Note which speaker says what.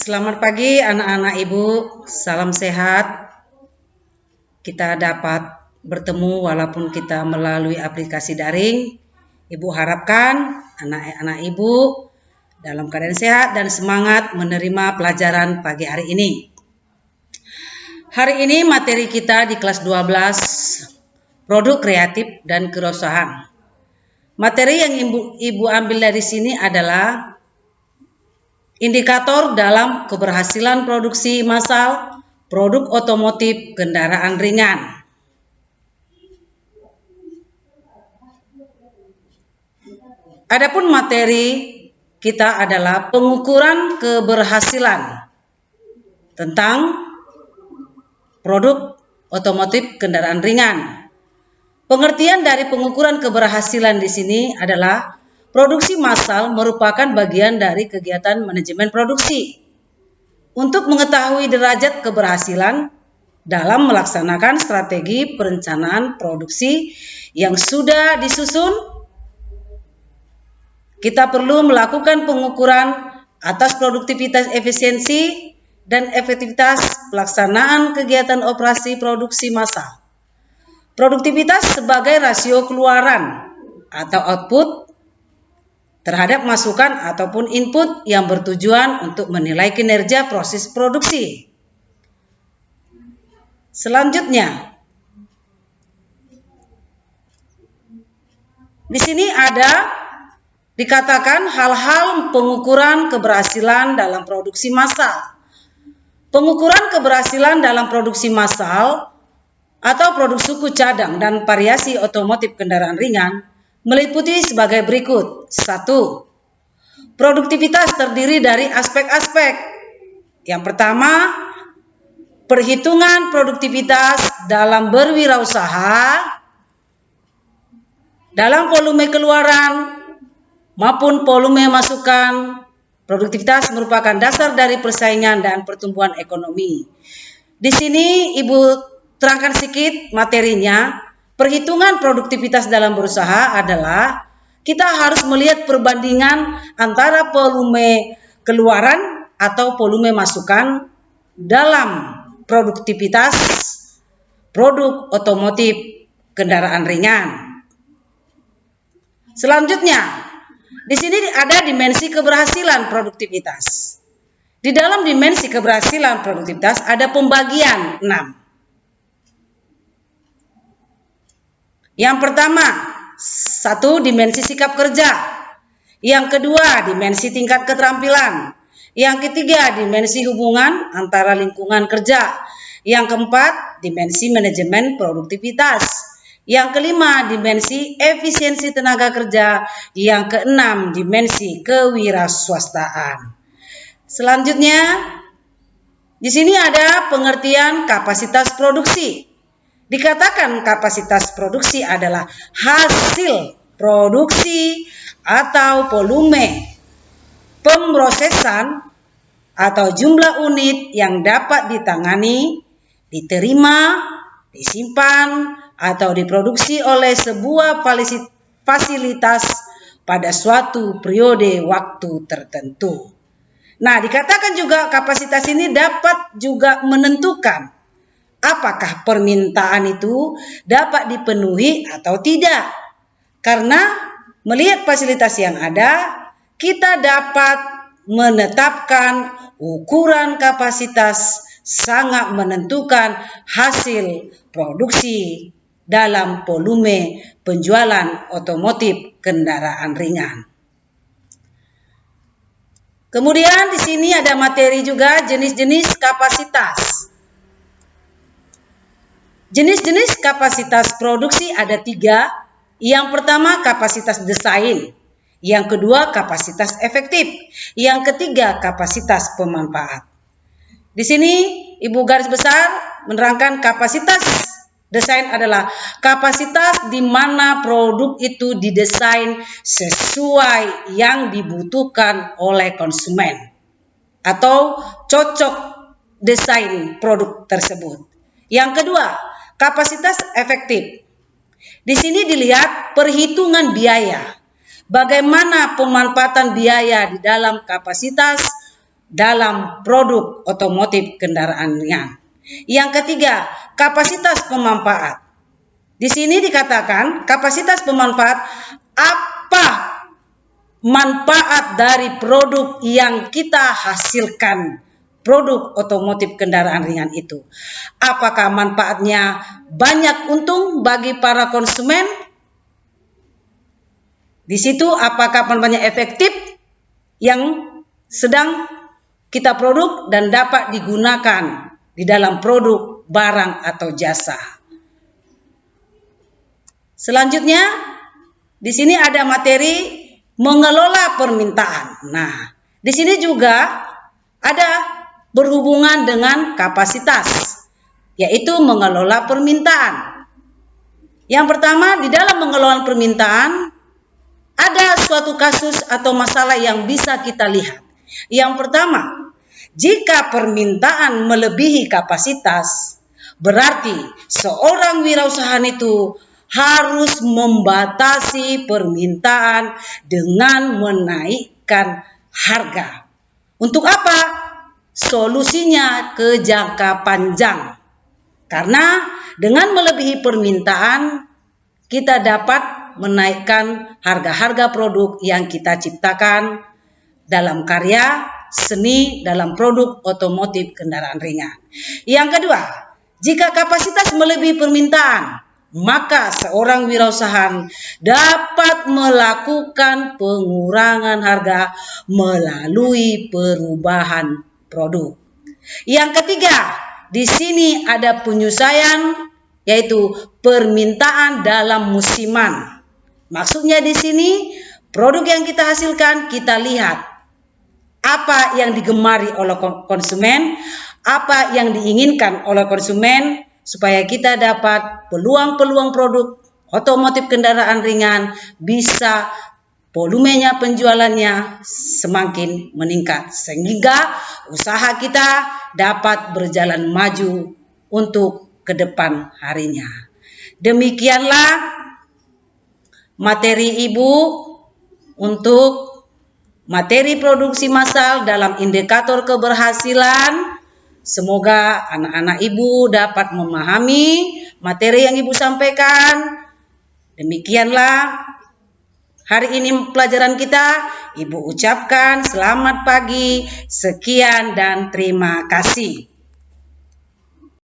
Speaker 1: Selamat pagi anak-anak Ibu, salam sehat. Kita dapat bertemu walaupun kita melalui aplikasi daring. Ibu harapkan anak-anak Ibu dalam keadaan sehat dan semangat menerima pelajaran pagi hari ini. Hari ini materi kita di kelas 12, produk kreatif dan kewirausahaan. Materi yang Ibu ambil dari sini adalah indikator dalam keberhasilan produksi massal produk otomotif kendaraan ringan. Adapun materi kita adalah pengukuran keberhasilan tentang produk otomotif kendaraan ringan. Pengertian dari pengukuran keberhasilan di sini adalah produksi massal merupakan bagian dari kegiatan manajemen produksi untuk mengetahui derajat keberhasilan dalam melaksanakan strategi perencanaan produksi yang sudah disusun. Kita perlu melakukan pengukuran atas produktivitas, efisiensi, dan efektivitas pelaksanaan kegiatan operasi produksi massal. Produktivitas sebagai rasio keluaran atau output terhadap masukan ataupun input yang bertujuan untuk menilai kinerja proses produksi. Selanjutnya, di sini ada dikatakan hal-hal pengukuran keberhasilan dalam produksi massal. Pengukuran keberhasilan dalam produksi massal atau produk suku cadang dan variasi otomotif kendaraan ringan meliputi sebagai berikut. 1. Produktivitas terdiri dari aspek-aspek. Yang pertama, perhitungan produktivitas dalam berwirausaha, dalam volume keluaran maupun volume masukan. Produktivitas merupakan dasar dari persaingan dan pertumbuhan ekonomi. Di sini Ibu terangkan sedikit materinya. Perhitungan produktivitas dalam berusaha adalah kita harus melihat perbandingan antara volume keluaran atau volume masukan dalam produktivitas produk otomotif kendaraan ringan. Selanjutnya, di sini ada dimensi keberhasilan produktivitas. Di dalam dimensi keberhasilan produktivitas ada pembagian 6. Yang pertama, 1. Dimensi sikap kerja. Yang kedua, dimensi tingkat keterampilan. Yang ketiga, dimensi hubungan antara lingkungan kerja. Yang keempat, dimensi manajemen produktivitas. Yang kelima, dimensi efisiensi tenaga kerja. Yang keenam, dimensi kewirausahaan. Selanjutnya, di sini ada pengertian kapasitas produksi. Dikatakan kapasitas produksi adalah hasil produksi atau volume pemrosesan atau jumlah unit yang dapat ditangani, diterima, disimpan, atau diproduksi oleh sebuah fasilitas pada suatu periode waktu tertentu. Nah, dikatakan juga kapasitas ini dapat juga menentukan apakah permintaan itu dapat dipenuhi atau tidak. Karena melihat fasilitas yang ada, kita dapat menetapkan ukuran kapasitas sangat menentukan hasil produksi dalam volume penjualan otomotif kendaraan ringan. Kemudian di sini ada materi juga jenis-jenis kapasitas. Jenis-jenis kapasitas produksi ada 3. Yang pertama kapasitas desain. Yang kedua kapasitas efektif. Yang ketiga kapasitas pemanfaat. Di sini Ibu garis besar menerangkan kapasitas desain adalah kapasitas di mana produk itu didesain sesuai yang dibutuhkan oleh konsumen atau cocok desain produk tersebut. Yang kedua, kapasitas efektif. Di sini dilihat perhitungan biaya. Bagaimana pemanfaatan biaya di dalam kapasitas dalam produk otomotif kendaraan ringan. Yang ketiga, kapasitas pemanfaat. Di sini dikatakan kapasitas pemanfaat, apa manfaat dari produk yang kita hasilkan, produk otomotif kendaraan ringan itu. Apakah manfaatnya banyak untung bagi para konsumen? Di situ apakah manfaatnya efektif yang sedang kita produk dan dapat digunakan di dalam produk, barang atau jasa. Selanjutnya, di sini ada materi mengelola permintaan. Nah, di sini juga ada berhubungan dengan kapasitas, yaitu mengelola permintaan. Yang pertama, di dalam mengelola permintaan, ada suatu kasus atau masalah yang bisa kita lihat. Yang pertama, jika permintaan melebihi kapasitas, berarti seorang wirausahaan itu harus membatasi permintaan dengan menaikkan harga. Untuk apa? Solusinya ke jangka panjang. Karena dengan melebihi permintaan, kita dapat menaikkan harga-harga produk yang kita ciptakan dalam karya seni, dalam produk otomotif kendaraan ringan. Yang kedua, jika kapasitas melebihi permintaan, maka seorang wirausaha dapat melakukan pengurangan harga melalui perubahan produk. Yang ketiga, di sini ada penyesuaian, yaitu permintaan dalam musiman. Maksudnya di sini produk yang kita hasilkan, kita lihat apa yang digemari oleh konsumen, apa yang diinginkan oleh konsumen, supaya kita dapat peluang-peluang produk otomotif kendaraan ringan bisa volumenya penjualannya semakin meningkat, sehingga usaha kita dapat berjalan maju untuk ke depan harinya. Demikianlah materi Ibu untuk materi produksi massal dalam indikator keberhasilan. Semoga anak-anak Ibu dapat memahami materi yang Ibu sampaikan. Demikianlah hari ini pelajaran kita. Ibu ucapkan selamat pagi, sekian dan terima kasih.